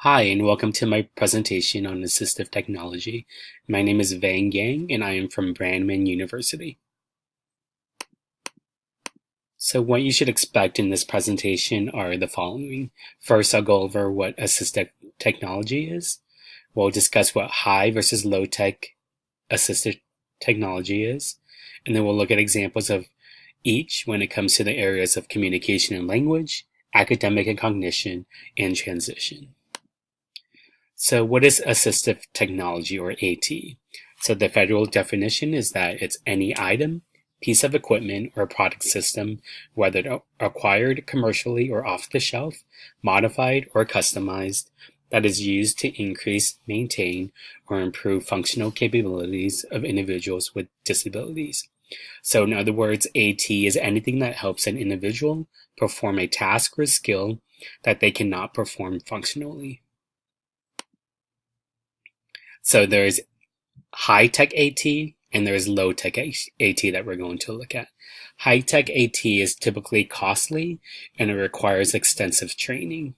Hi, and welcome to my presentation on assistive technology. My name is Vang Yang, and I am from Brandman University. So what you should expect in this presentation are the following. First, I'll go over what assistive technology is. We'll discuss what high versus low-tech assistive technology is, and then we'll look at examples of each when it comes to the areas of communication and language, academic and cognition, and transition. So what is assistive technology, or AT? So the federal definition is that it's any item, piece of equipment, or product system, whether acquired commercially or off the shelf, modified or customized, that is used to increase, maintain, or improve functional capabilities of individuals with disabilities. So in other words, AT is anything that helps an individual perform a task or skill that they cannot perform functionally. So there's high-tech AT and there's low-tech AT that we're going to look at. High-tech AT is typically costly and it requires extensive training.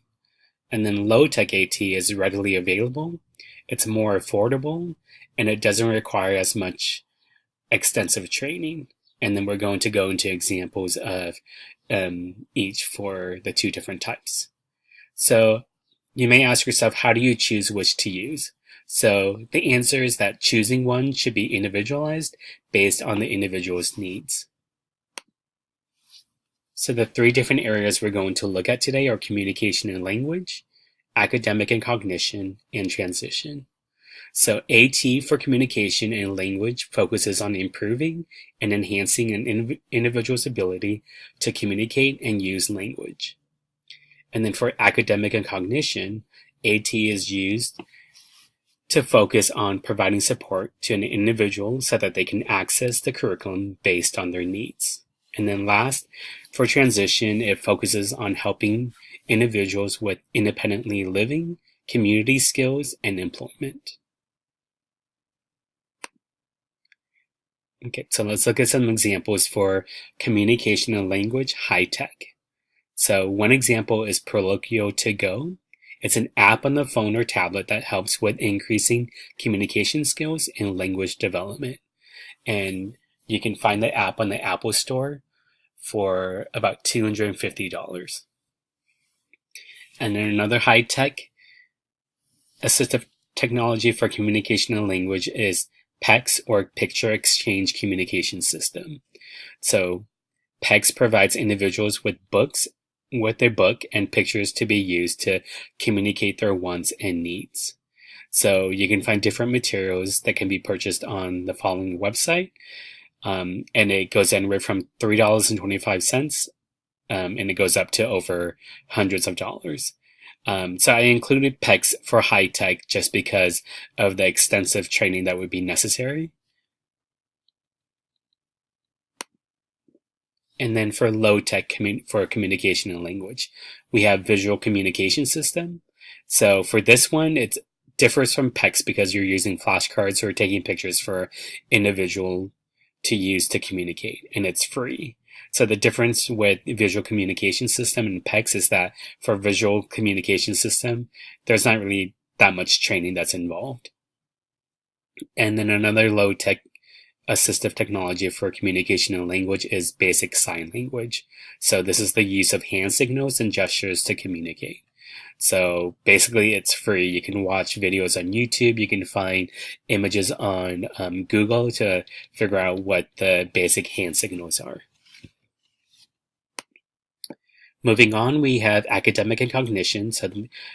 And then low-tech AT is readily available, it's more affordable, and it doesn't require as much extensive training. And then we're going to go into examples of each for the two different types. So you may ask yourself, how do you choose which to use? So the answer is that choosing one should be individualized based on the individual's needs. So the three different areas we're going to look at today are communication and language, academic and cognition, and transition. So AT for communication and language focuses on improving and enhancing an individual's ability to communicate and use language. And then for academic and cognition, AT is used to focus on providing support to an individual so that they can access the curriculum based on their needs. And then last, for transition, it focuses on helping individuals with independently living, community skills, and employment. Okay, so let's look at some examples for communication and language high tech. So one example is Proloquio to Go. It's an app on the phone or tablet that helps with increasing communication skills and language development. And you can find the app on the Apple Store for about $250. And then another high-tech assistive technology for communication and language is PEX, or Picture Exchange Communication System. So PEX provides individuals with their book and pictures to be used to communicate their wants and needs. So you can find different materials that can be purchased on the following website. And it goes anywhere from $3.25, and it goes up to over hundreds of dollars. So I included PEX for high tech just because of the extensive training that would be necessary. And then for low tech for communication and language, we have visual communication system. So for this one, it differs from PEX because you're using flashcards or taking pictures for individual to use to communicate, and it's free. So the difference with visual communication system and PEX is that for visual communication system, there's not really that much training that's involved. And then another low tech assistive technology for communication and language is basic sign language. So this is the use of hand signals and gestures to communicate. So basically it's free. You can watch videos on YouTube. You can find images on Google to figure out what the basic hand signals are. Moving on, we have academic and cognition. So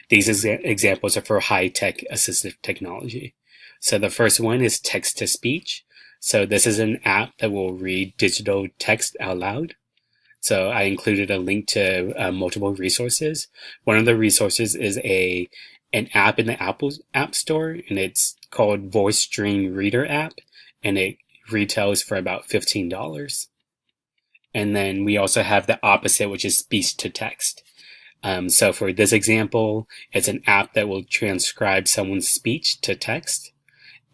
these examples are for high-tech assistive technology. So the first one is text-to-speech. So this is an app that will read digital text out loud. So I included a link to multiple resources. One of the resources is an app in the Apple App Store, and it's called Voice Dream Reader app, and it retails for about $15. And then we also have the opposite, which is speech to text. So for this example, it's an app that will transcribe someone's speech to text,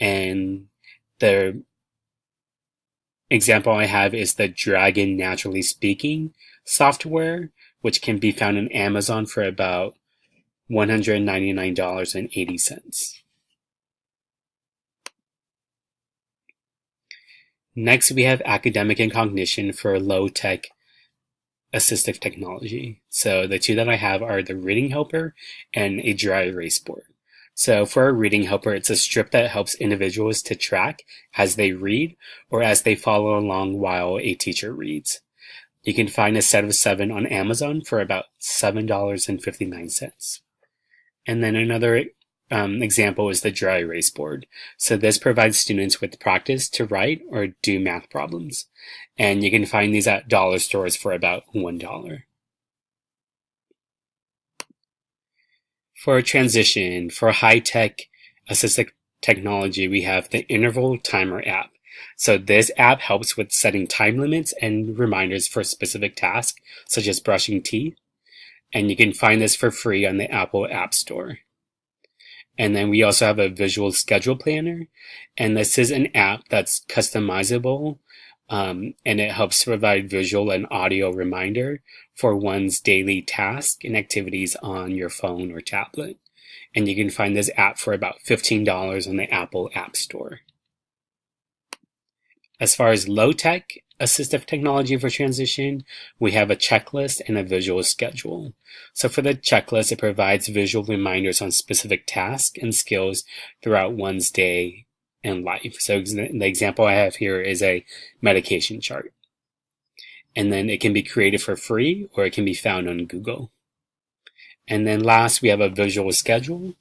and the example I have is the Dragon Naturally Speaking software, which can be found on Amazon for about $199.80. Next, we have academic and cognition for low-tech assistive technology. So the two that I have are the reading helper and a dry erase board. So for a reading helper, it's a strip that helps individuals to track as they read or as they follow along while a teacher reads. You can find a set of 7 on Amazon for about $7.59. And then another example is the dry erase board. So this provides students with practice to write or do math problems. And you can find these at dollar stores for about $1. For a transition, for high-tech assistive technology, we have the Interval Timer app. So this app helps with setting time limits and reminders for specific tasks, such as brushing teeth. And you can find this for free on the Apple App Store. And then we also have a visual schedule planner. And this is an app that's customizable, and it helps provide visual and audio reminder for one's daily tasks and activities on your phone or tablet. And you can find this app for about $15 on the Apple App Store. As far as low-tech assistive technology for transition, we have a checklist and a visual schedule. So for the checklist, it provides visual reminders on specific tasks and skills throughout one's day and life. So the example I have here is a medication chart. And then it can be created for free or it can be found on Google. And then last, we have a visual schedule.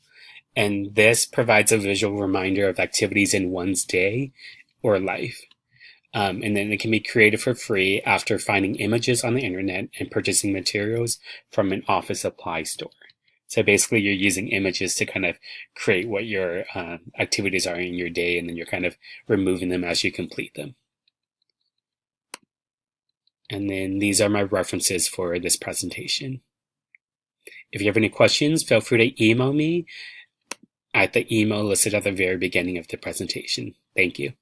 And this provides a visual reminder of activities in one's day or life. And then it can be created for free after finding images on the internet and purchasing materials from an office supply store. So basically you're using images to kind of create what your activities are in your day, and then you're kind of removing them as you complete them. And then these are my references for this presentation. If you have any questions, feel free to email me at the email listed at the very beginning of the presentation. Thank you.